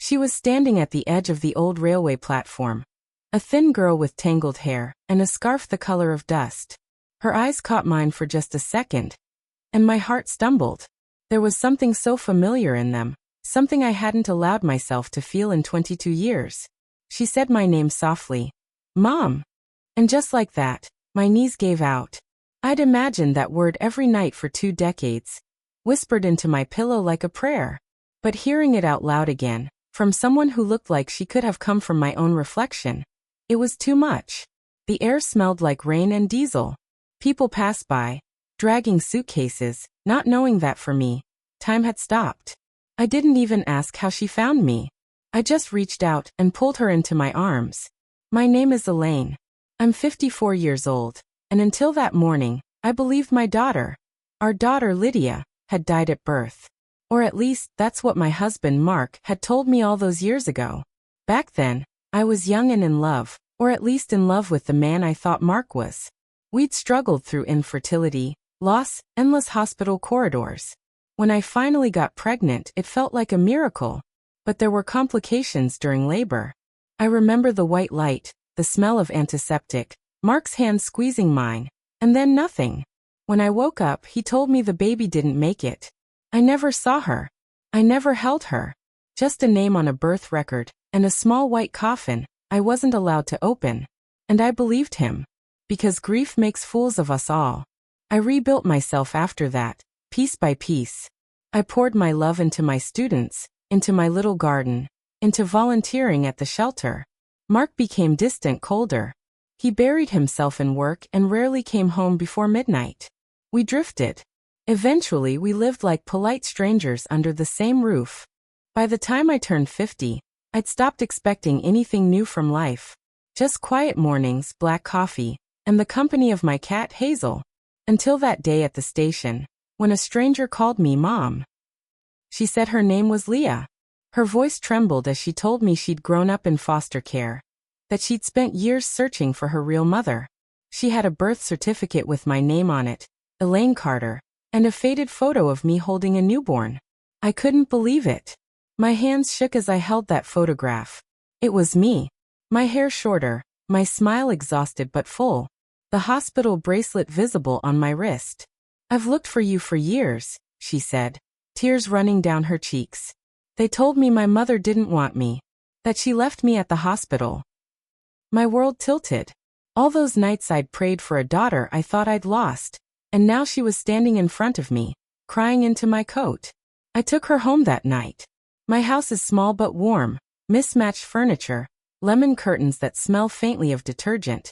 She was standing at the edge of the old railway platform. A thin girl with tangled hair, and a scarf the color of dust. Her eyes caught mine for just a second, and my heart stumbled. There was something so familiar in them, something I hadn't allowed myself to feel in 22 years. She said my name softly. Mom. And just like that, my knees gave out. I'd imagined that word every night for 2 decades, whispered into my pillow like a prayer. But hearing it out loud again, from someone who looked like she could have come from my own reflection, it was too much. The air smelled like rain and diesel. People passed by, dragging suitcases, not knowing that for me, time had stopped. I didn't even ask how she found me. I just reached out and pulled her into my arms. My name is Elaine. I'm 54 years old, and until that morning, I believed my daughter, our daughter Lydia, had died at birth. Or at least, that's what my husband Mark had told me all those years ago. Back then, I was young and in love, or at least in love with the man I thought Mark was. We'd struggled through infertility, loss, endless hospital corridors. When I finally got pregnant, it felt like a miracle. But there were complications during labor. I remember the white light, the smell of antiseptic, Mark's hand squeezing mine, and then nothing. When I woke up, he told me the baby didn't make it. I never saw her. I never held her. Just a name on a birth record, and a small white coffin I wasn't allowed to open. And I believed him. Because grief makes fools of us all. I rebuilt myself after that, piece by piece. I poured my love into my students, into my little garden, into volunteering at the shelter. Mark became distant, colder. He buried himself in work and rarely came home before midnight. We drifted. Eventually, we lived like polite strangers under the same roof. By the time I turned 50, I'd stopped expecting anything new from life. Just quiet mornings, black coffee, and the company of my cat Hazel. Until that day at the station, when a stranger called me Mom. She said her name was Leah. Her voice trembled as she told me she'd grown up in foster care, that she'd spent years searching for her real mother. She had a birth certificate with my name on it, Elaine Carter, and a faded photo of me holding a newborn. I couldn't believe it. My hands shook as I held that photograph. It was me. My hair shorter, my smile exhausted but full, the hospital bracelet visible on my wrist. I've looked for you for years, she said, tears running down her cheeks. They told me my mother didn't want me, that she left me at the hospital. My world tilted. All those nights I'd prayed for a daughter I thought I'd lost, and now she was standing in front of me, crying into my coat. I took her home that night. My house is small but warm, mismatched furniture, lemon curtains that smell faintly of detergent,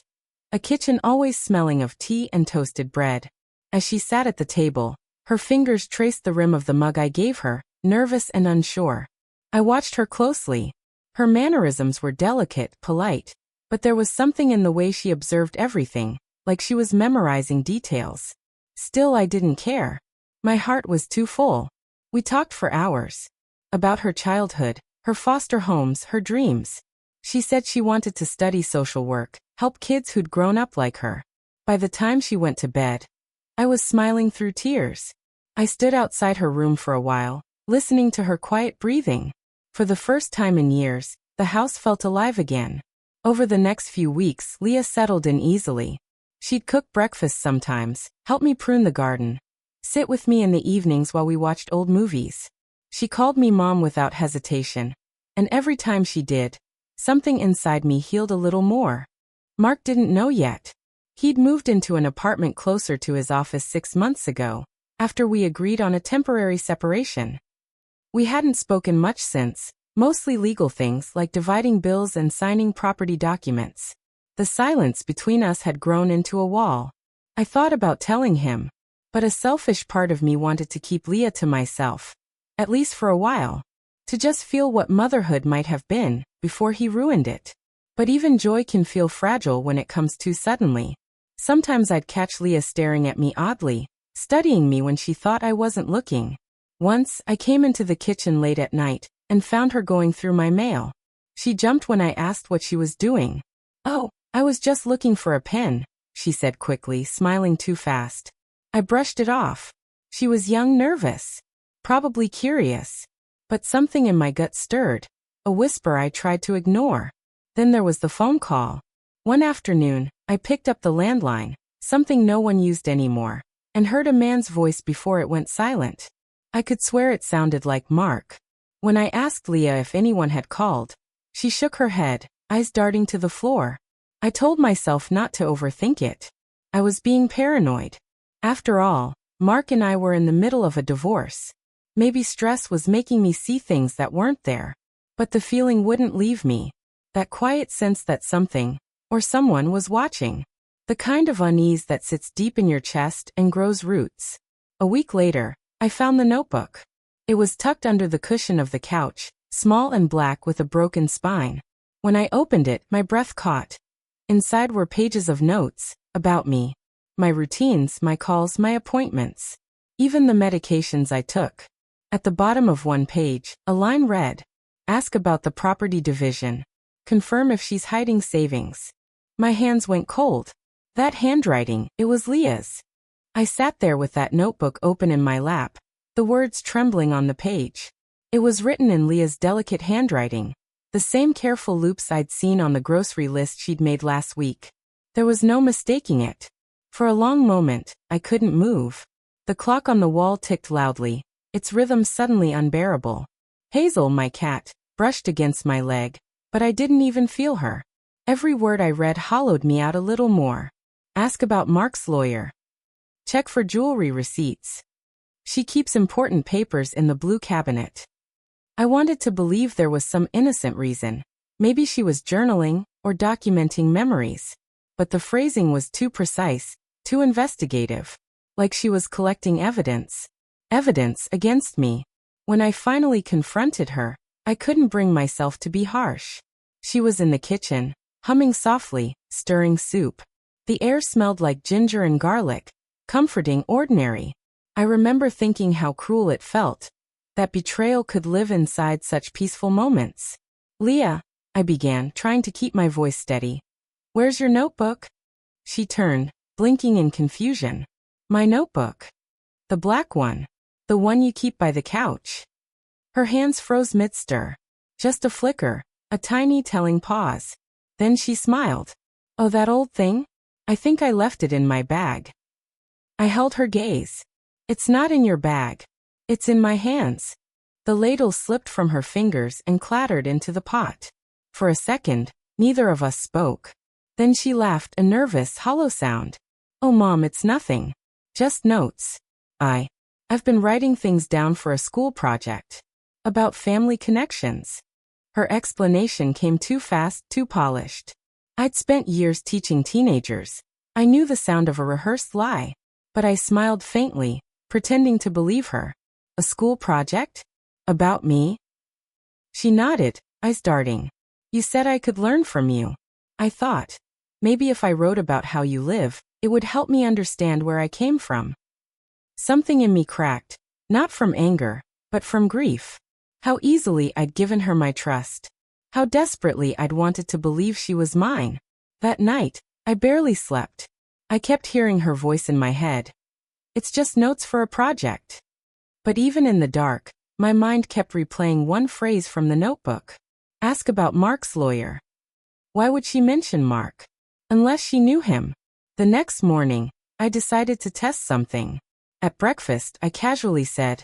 a kitchen always smelling of tea and toasted bread. As she sat at the table, her fingers traced the rim of the mug I gave her, nervous and unsure. I watched her closely. Her mannerisms were delicate, polite, but there was something in the way she observed everything, like she was memorizing details. Still, I didn't care. My heart was too full. We talked for hours. About her childhood, her foster homes, her dreams. She said she wanted to study social work, help kids who'd grown up like her. By the time she went to bed, I was smiling through tears. I stood outside her room for a while, listening to her quiet breathing. For the first time in years, the house felt alive again. Over the next few weeks, Leah settled in easily. She'd cook breakfast sometimes, help me prune the garden, sit with me in the evenings while we watched old movies. She called me Mom without hesitation, and every time she did, something inside me healed a little more. Mark didn't know yet. He'd moved into an apartment closer to his office 6 months ago, after we agreed on a temporary separation. We hadn't spoken much since, mostly legal things like dividing bills and signing property documents. The silence between us had grown into a wall. I thought about telling him, but a selfish part of me wanted to keep Leah to myself, at least for a while, to just feel what motherhood might have been, before he ruined it. But even joy can feel fragile when it comes too suddenly. Sometimes I'd catch Leah staring at me oddly, studying me when she thought I wasn't looking. Once, I came into the kitchen late at night, and found her going through my mail. She jumped when I asked what she was doing. "Oh, I was just looking for a pen," she said quickly, smiling too fast. I brushed it off. She was young, nervous, probably curious. But something in my gut stirred. a whisper I tried to ignore. Then there was the phone call. One afternoon, I picked up the landline, something no one used anymore, and heard a man's voice before it went silent. I could swear it sounded like Mark. When I asked Leah if anyone had called, she shook her head, eyes darting to the floor. I told myself not to overthink it. I was being paranoid. After all, Mark and I were in the middle of a divorce. Maybe stress was making me see things that weren't there. But the feeling wouldn't leave me. That quiet sense that something, or someone was watching. The kind of unease that sits deep in your chest and grows roots. A week later, I found the notebook. It was tucked under the cushion of the couch, small and black with a broken spine. When I opened it, my breath caught. Inside were pages of notes, about me. My routines, my calls, my appointments. Even the medications I took. At the bottom of one page, a line read, "Ask about the property division. Confirm if she's hiding savings." My hands went cold. That handwriting, it was Leah's. I sat there with that notebook open in my lap, the words trembling on the page. It was written in Leah's delicate handwriting, the same careful loops I'd seen on the grocery list she'd made last week. There was no mistaking it. For a long moment, I couldn't move. The clock on the wall ticked loudly, its rhythm suddenly unbearable. Hazel, my cat, brushed against my leg, but I didn't even feel her. Every word I read hollowed me out a little more. Ask about Mark's lawyer. Check for jewelry receipts. She keeps important papers in the blue cabinet. I wanted to believe there was some innocent reason. Maybe she was journaling or documenting memories. But the phrasing was too precise, too investigative. Like she was collecting evidence. Evidence against me. When I finally confronted her, I couldn't bring myself to be harsh. She was in the kitchen, humming softly, stirring soup. The air smelled like ginger and garlic, comforting, ordinary. I remember thinking how cruel it felt, that betrayal could live inside such peaceful moments. "Leah," I began, trying to keep my voice steady. "Where's your notebook?" She turned, blinking in confusion. "My notebook? The black one. The one you keep by the couch." Her hands froze mid-stir. Just a flicker, a tiny telling pause. Then she smiled. "Oh, that old thing? I think I left it in my bag." I held her gaze. "It's not in your bag. It's in my hands." The ladle slipped from her fingers and clattered into the pot. For a second, neither of us spoke. Then she laughed, a nervous, hollow sound. "Oh, Mom, it's nothing. Just notes. I've been writing things down for a school project. About family connections." Her explanation came too fast, too polished. I'd spent years teaching teenagers. I knew the sound of a rehearsed lie. But I smiled faintly, pretending to believe her. "A school project? About me?" She nodded, eyes darting. "You said I could learn from you. I thought, maybe if I wrote about how you live, it would help me understand where I came from." Something in me cracked, not from anger, but from grief. How easily I'd given her my trust. How desperately I'd wanted to believe she was mine. That night, I barely slept. I kept hearing her voice in my head. "It's just notes for a project." But even in the dark, my mind kept replaying one phrase from the notebook. Ask about Mark's lawyer. Why would she mention Mark? Unless she knew him. The next morning, I decided to test something. At breakfast, I casually said,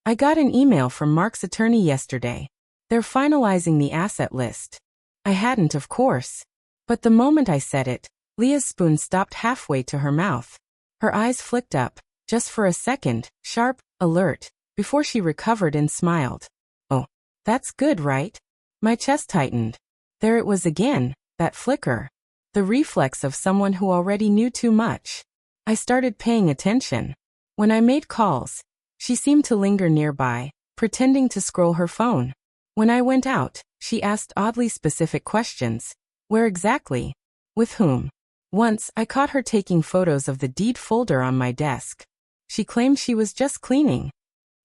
"I got an email from Mark's attorney yesterday. They're finalizing the asset list." I hadn't, of course. But the moment I said it, Leah's spoon stopped halfway to her mouth. Her eyes flicked up, just for a second, sharp, alert, before she recovered and smiled. "Oh, that's good, right?" My chest tightened. There it was again, that flicker. The reflex of someone who already knew too much. I started paying attention. When I made calls, she seemed to linger nearby, pretending to scroll her phone. When I went out, she asked oddly specific questions. Where exactly? With whom? Once, I caught her taking photos of the deed folder on my desk. She claimed she was just cleaning.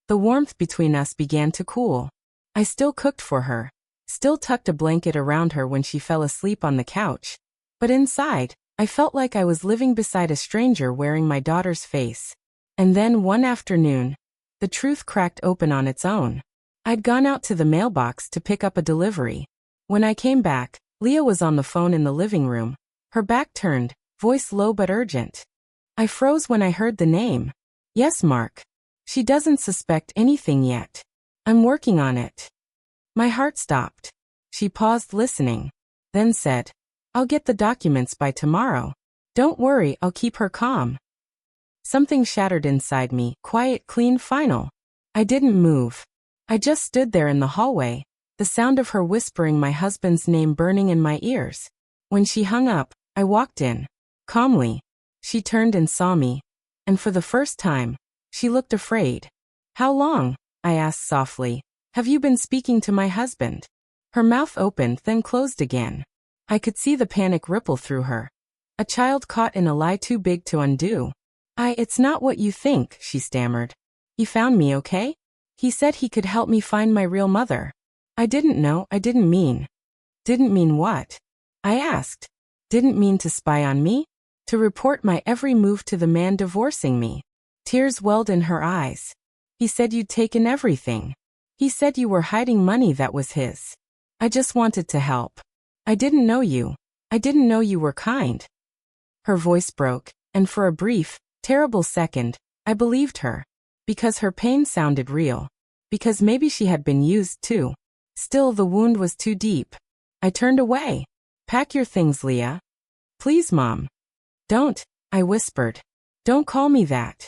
The warmth between us began to cool. I still cooked for her, still tucked a blanket around her when she fell asleep on the couch. But inside, I felt like I was living beside a stranger wearing my daughter's face. And then one afternoon, the truth cracked open on its own. I'd gone out to the mailbox to pick up a delivery. When I came back, Leah was on the phone in the living room, her back turned, voice low but urgent. I froze when I heard the name. Yes, Mark. She doesn't suspect anything yet. I'm working on it. My heart stopped. She paused listening, then said, I'll get the documents by tomorrow. Don't worry, I'll keep her calm. Something shattered inside me, quiet, clean, final. I didn't move. I just stood there in the hallway, the sound of her whispering my husband's name burning in my ears. When she hung up, I walked in. Calmly. She turned and saw me. And for the first time, she looked afraid. How long? I asked softly. Have you been speaking to my husband? Her mouth opened then closed again. I could see the panic ripple through her. A child caught in a lie too big to undo. It's not what you think, she stammered. He found me, okay? He said he could help me find my real mother. I didn't know, I didn't mean. Didn't mean what? I asked. Didn't mean to spy on me? To report my every move to the man divorcing me. Tears welled in her eyes. He said you'd taken everything. He said you were hiding money that was his. I just wanted to help. I didn't know you. I didn't know you were kind. Her voice broke, and for a brief, terrible second, I believed her. Because her pain sounded real. Because maybe she had been used too. Still, the wound was too deep. I turned away. Pack your things, Leah. Please, Mom. Don't, I whispered. Don't call me that.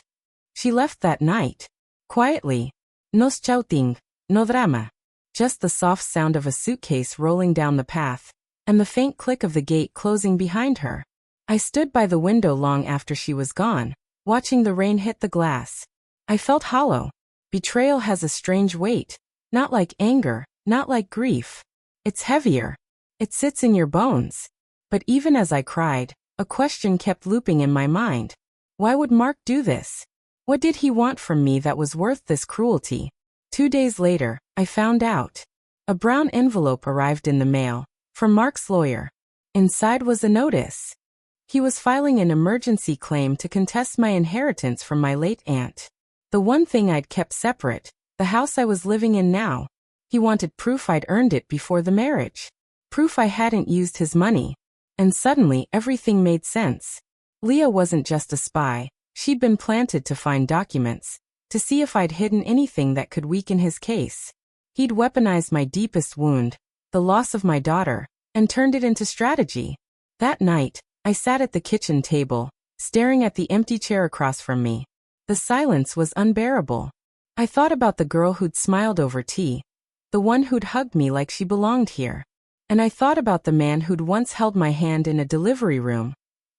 She left that night. Quietly. No shouting, no drama. Just the soft sound of a suitcase rolling down the path, and the faint click of the gate closing behind her. I stood by the window long after she was gone, watching the rain hit the glass. I felt hollow. Betrayal has a strange weight. Not like anger, not like grief. It's heavier. It sits in your bones. But even as I cried, a question kept looping in my mind. Why would Mark do this? What did he want from me that was worth this cruelty? 2 days later, I found out. A brown envelope arrived in the mail, from Mark's lawyer. Inside was a notice. He was filing an emergency claim to contest my inheritance from my late aunt. The one thing I'd kept separate, the house I was living in now. He wanted proof I'd earned it before the marriage. Proof I hadn't used his money. And suddenly everything made sense. Leah wasn't just a spy. She'd been planted to find documents, to see if I'd hidden anything that could weaken his case. He'd weaponized my deepest wound, the loss of my daughter, and turned it into strategy. That night, I sat at the kitchen table, staring at the empty chair across from me. The silence was unbearable. I thought about the girl who'd smiled over tea, the one who'd hugged me like she belonged here. And I thought about the man who'd once held my hand in a delivery room,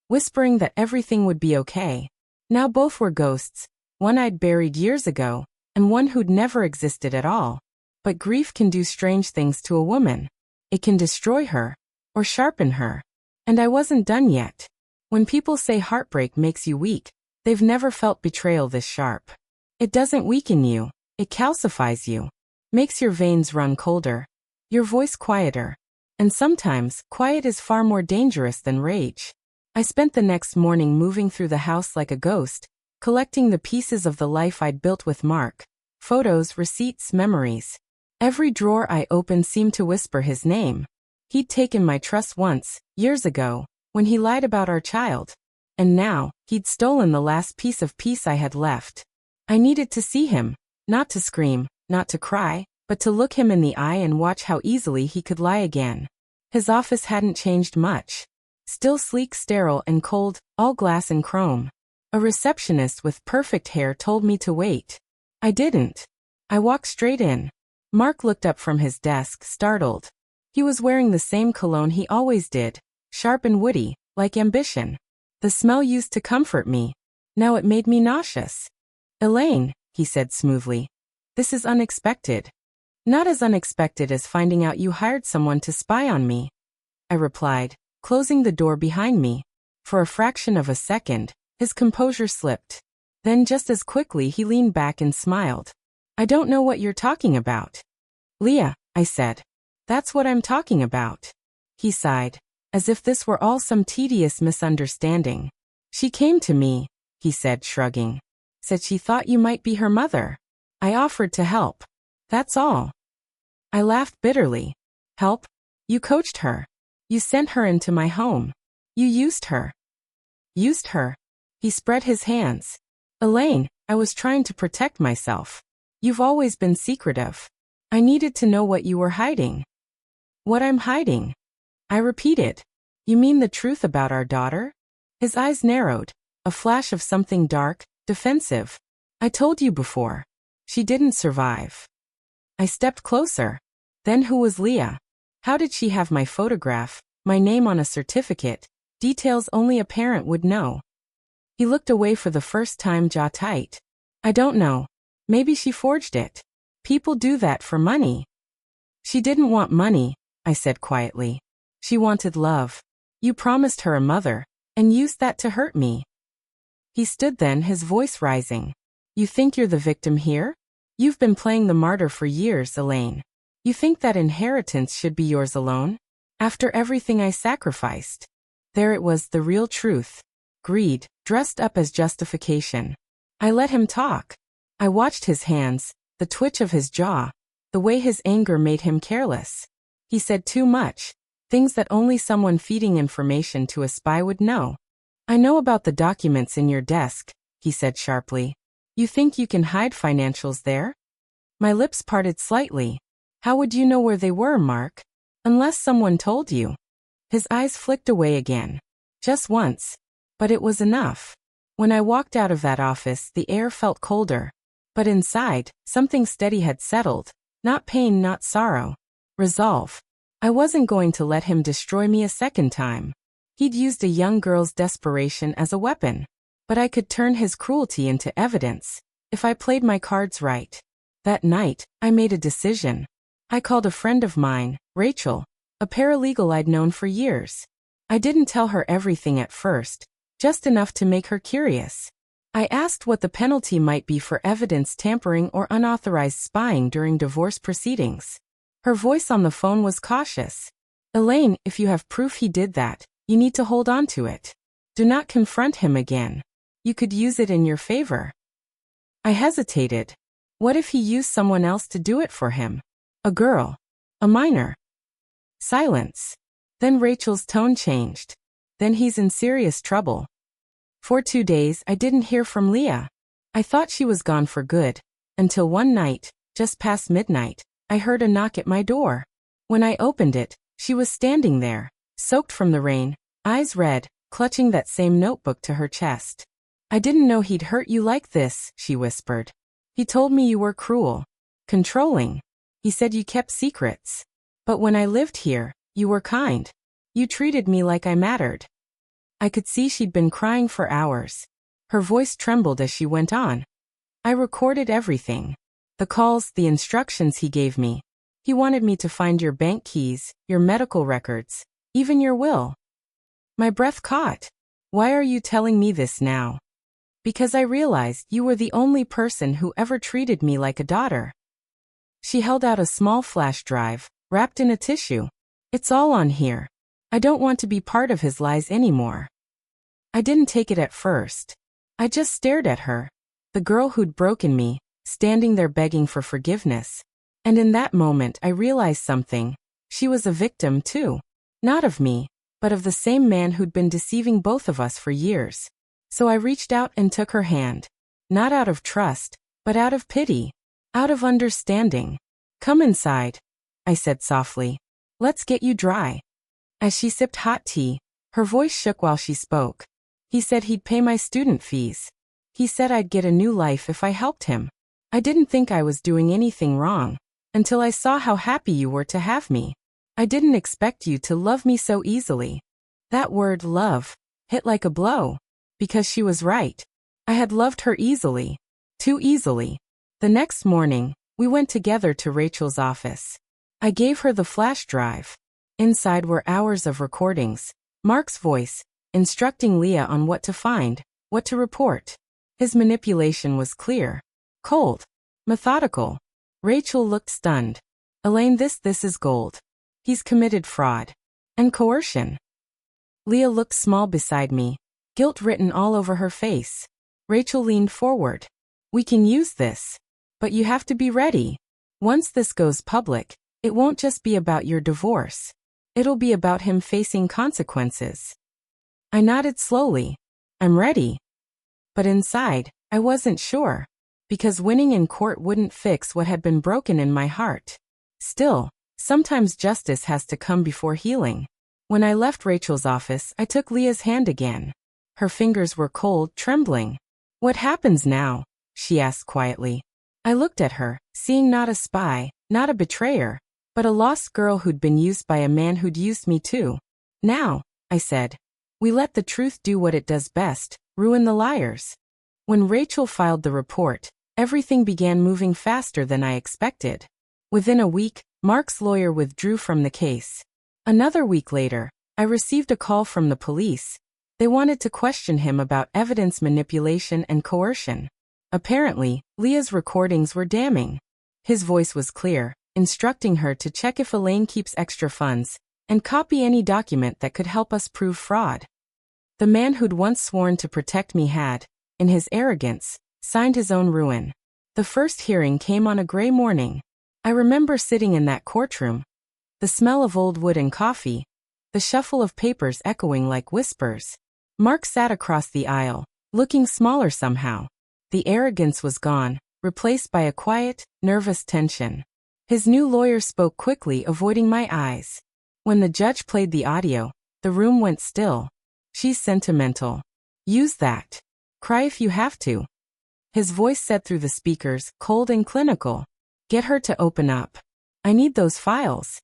whispering that everything would be okay. Now both were ghosts, one I'd buried years ago, and one who'd never existed at all. But grief can do strange things to a woman. It can destroy her, or sharpen her. And I wasn't done yet. When people say heartbreak makes you weak, they've never felt betrayal this sharp. It doesn't weaken you, it calcifies you. Makes your veins run colder, your voice quieter. And sometimes, quiet is far more dangerous than rage. I spent the next morning moving through the house like a ghost, collecting the pieces of the life I'd built with Mark. Photos, receipts, memories. Every drawer I opened seemed to whisper his name. He'd taken my trust once, years ago, when he lied about our child. And now, he'd stolen the last piece of peace I had left. I needed to see him, not to scream, not to cry, but to look him in the eye and watch how easily he could lie again. His office hadn't changed much. Still sleek, sterile, and cold, all glass and chrome. A receptionist with perfect hair told me to wait. I didn't. I walked straight in. Mark looked up from his desk, startled. He was wearing the same cologne he always did, sharp and woody, like ambition. The smell used to comfort me. Now it made me nauseous. Elaine, he said smoothly. This is unexpected. Not as unexpected as finding out you hired someone to spy on me, I replied, closing the door behind me. For a fraction of a second, his composure slipped. Then just as quickly he leaned back and smiled. I don't know what you're talking about. Leah, I said. That's what I'm talking about. He sighed, as if this were all some tedious misunderstanding. She came to me, he said, shrugging. Said she thought you might be her mother. I offered to help. That's all. I laughed bitterly. Help? You coached her. You sent her into my home. You used her. Used her? He spread his hands. Elaine, I was trying to protect myself. You've always been secretive. I needed to know what you were hiding. What I'm hiding? I repeated. You mean the truth about our daughter? His eyes narrowed, a flash of something dark, defensive. I told you before. She didn't survive. I stepped closer. Then who was Leah? How did she have my photograph, my name on a certificate, details only a parent would know? He looked away for the first time, jaw tight. I don't know. Maybe she forged it. People do that for money. She didn't want money, I said quietly. She wanted love. You promised her a mother, and used that to hurt me. He stood then, his voice rising. You think you're the victim here? You've been playing the martyr for years, Elaine. You think that inheritance should be yours alone? After everything I sacrificed. There it was, the real truth. Greed, dressed up as justification. I let him talk. I watched his hands, the twitch of his jaw, the way his anger made him careless. He said too much, things that only someone feeding information to a spy would know. I know about the documents in your desk, he said sharply. You think you can hide financials there? My lips parted slightly. How would you know where they were, Mark? Unless someone told you. His eyes flicked away again. Just once. But it was enough. When I walked out of that office, the air felt colder. But inside, something steady had settled. Not pain, not sorrow. Resolve. I wasn't going to let him destroy me a second time. He'd used a young girl's desperation as a weapon. But I could turn his cruelty into evidence, if I played my cards right. That night, I made a decision. I called a friend of mine, Rachel, a paralegal I'd known for years. I didn't tell her everything at first, just enough to make her curious. I asked what the penalty might be for evidence tampering or unauthorized spying during divorce proceedings. Her voice on the phone was cautious. Elaine, if you have proof he did that, you need to hold on to it. Do not confront him again. You could use it in your favor. I hesitated. What if he used someone else to do it for him? A girl. A minor. Silence. Then Rachel's tone changed. Then he's in serious trouble. For 2 days I didn't hear from Leah. I thought she was gone for good, until one night, just past midnight, I heard a knock at my door. When I opened it, she was standing there, soaked from the rain, eyes red, clutching that same notebook to her chest. I didn't know he'd hurt you like this, she whispered. He told me you were cruel. Controlling. He said you kept secrets. But when I lived here, you were kind. You treated me like I mattered. I could see she'd been crying for hours. Her voice trembled as she went on. I recorded everything. The calls, the instructions he gave me. He wanted me to find your bank keys, your medical records, even your will. My breath caught. Why are you telling me this now? Because I realized you were the only person who ever treated me like a daughter. She held out a small flash drive, wrapped in a tissue. It's all on here. I don't want to be part of his lies anymore. I didn't take it at first. I just stared at her. The girl who'd broken me, standing there begging for forgiveness. And in that moment I realized something. She was a victim too. Not of me, but of the same man who'd been deceiving both of us for years. So I reached out and took her hand. Not out of trust, but out of pity. Out of understanding. Come inside, I said softly. Let's get you dry. As she sipped hot tea, her voice shook while she spoke. He said he'd pay my student fees. He said I'd get a new life if I helped him. I didn't think I was doing anything wrong, until I saw how happy you were to have me. I didn't expect you to love me so easily. That word, love, hit like a blow. Because she was right. I had loved her easily. Too easily. The next morning, we went together to Rachel's office. I gave her the flash drive. Inside were hours of recordings. Mark's voice, instructing Leah on what to find, what to report. His manipulation was clear. Cold. Methodical. Rachel looked stunned. Elaine, this is gold. He's committed fraud. And coercion. Leah looked small beside me. Guilt written all over her face. Rachel leaned forward. We can use this. But you have to be ready. Once this goes public, it won't just be about your divorce. It'll be about him facing consequences. I nodded slowly. I'm ready. But inside, I wasn't sure. Because winning in court wouldn't fix what had been broken in my heart. Still, sometimes justice has to come before healing. When I left Rachel's office, I took Leah's hand again. Her fingers were cold, trembling. What happens now? She asked quietly. I looked at her, seeing not a spy, not a betrayer, but a lost girl who'd been used by a man who'd used me too. Now, I said, we let the truth do what it does best, ruin the liars. When Rachel filed the report, everything began moving faster than I expected. Within a week, Mark's lawyer withdrew from the case. Another week later, I received a call from the police. They wanted to question him about evidence manipulation and coercion. Apparently, Leah's recordings were damning. His voice was clear, instructing her to check if Elaine keeps extra funds, and copy any document that could help us prove fraud. The man who'd once sworn to protect me had, in his arrogance, signed his own ruin. The first hearing came on a gray morning. I remember sitting in that courtroom. The smell of old wood and coffee, the shuffle of papers echoing like whispers. Mark sat across the aisle, looking smaller somehow. The arrogance was gone, replaced by a quiet, nervous tension. His new lawyer spoke quickly, avoiding my eyes. When the judge played the audio, the room went still. She's sentimental. Use that. Cry if you have to. His voice said through the speakers, cold and clinical. Get her to open up. I need those files.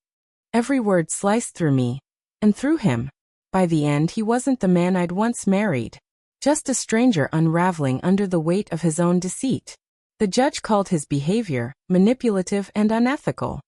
Every word sliced through me. And through him. By the end, he wasn't the man I'd once married. Just a stranger unraveling under the weight of his own deceit. The judge called his behavior manipulative and unethical.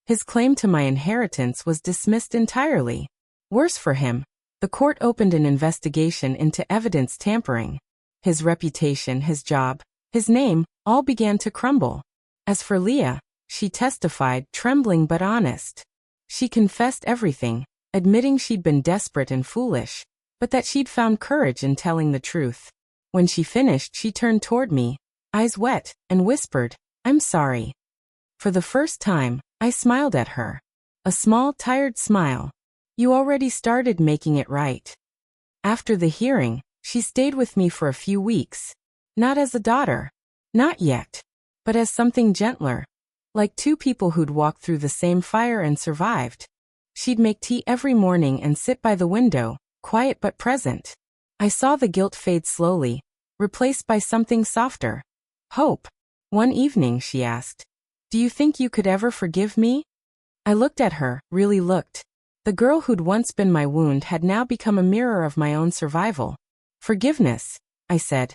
His claim to my inheritance was dismissed entirely. Worse for him, the court opened an investigation into evidence tampering. His reputation, his job, his name, all began to crumble. As for Leah, she testified, trembling but honest. She confessed everything, admitting she'd been desperate and foolish, but that she'd found courage in telling the truth. When she finished, she turned toward me, eyes wet, and whispered, I'm sorry. For the first time, I smiled at her. A small, tired smile. You already started making it right. After the hearing, she stayed with me for a few weeks. Not as a daughter. Not yet. But as something gentler. Like two people who'd walked through the same fire and survived. She'd make tea every morning and sit by the window, quiet but present. I saw the guilt fade slowly, replaced by something softer. Hope. One evening, she asked, do you think you could ever forgive me? I looked at her, really looked. The girl who'd once been my wound had now become a mirror of my own survival. Forgiveness, I said,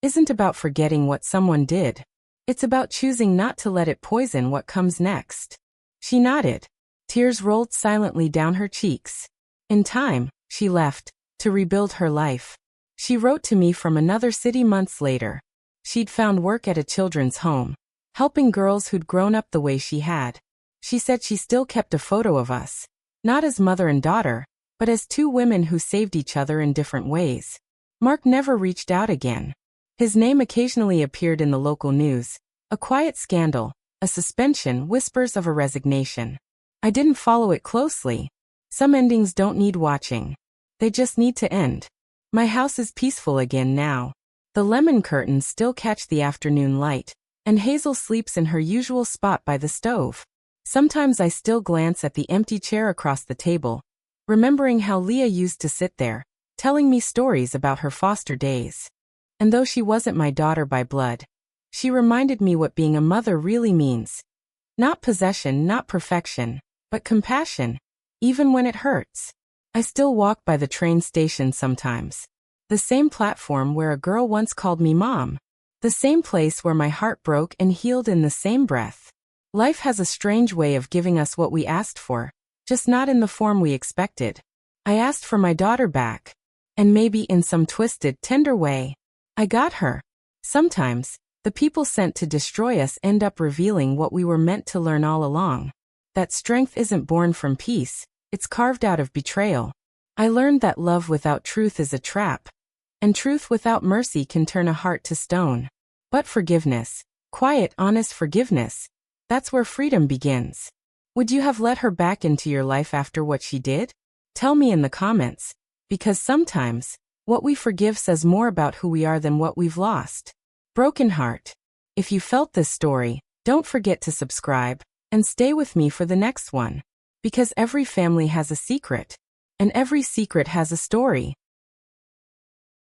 isn't about forgetting what someone did. It's about choosing not to let it poison what comes next. She nodded. Tears rolled silently down her cheeks. In time, she left, to rebuild her life. She wrote to me from another city months later. She'd found work at a children's home, helping girls who'd grown up the way she had. She said she still kept a photo of us, not as mother and daughter, but as two women who saved each other in different ways. Mark never reached out again. His name occasionally appeared in the local news. A quiet scandal, a suspension, whispers of a resignation. I didn't follow it closely. Some endings don't need watching. They just need to end. My house is peaceful again now. The lemon curtains still catch the afternoon light, and Hazel sleeps in her usual spot by the stove. Sometimes I still glance at the empty chair across the table, remembering how Leah used to sit there, telling me stories about her foster days. And though she wasn't my daughter by blood, she reminded me what being a mother really means. Not possession, not perfection, but compassion, even when it hurts. I still walk by the train station sometimes. The same platform where a girl once called me mom. The same place where my heart broke and healed in the same breath. Life has a strange way of giving us what we asked for, just not in the form we expected. I asked for my daughter back. And maybe in some twisted, tender way, I got her. Sometimes, the people sent to destroy us end up revealing what we were meant to learn all along. That strength isn't born from peace, it's carved out of betrayal. I learned that love without truth is a trap, and truth without mercy can turn a heart to stone. But forgiveness, quiet, honest forgiveness, That's where freedom begins. Would you have let her back into your life after what she did? Tell me in the comments, because sometimes, what we forgive says more about who we are than what we've lost. Broken heart. If you felt this story, don't forget to subscribe, and stay with me for the next one. Because every family has a secret, and every secret has a story.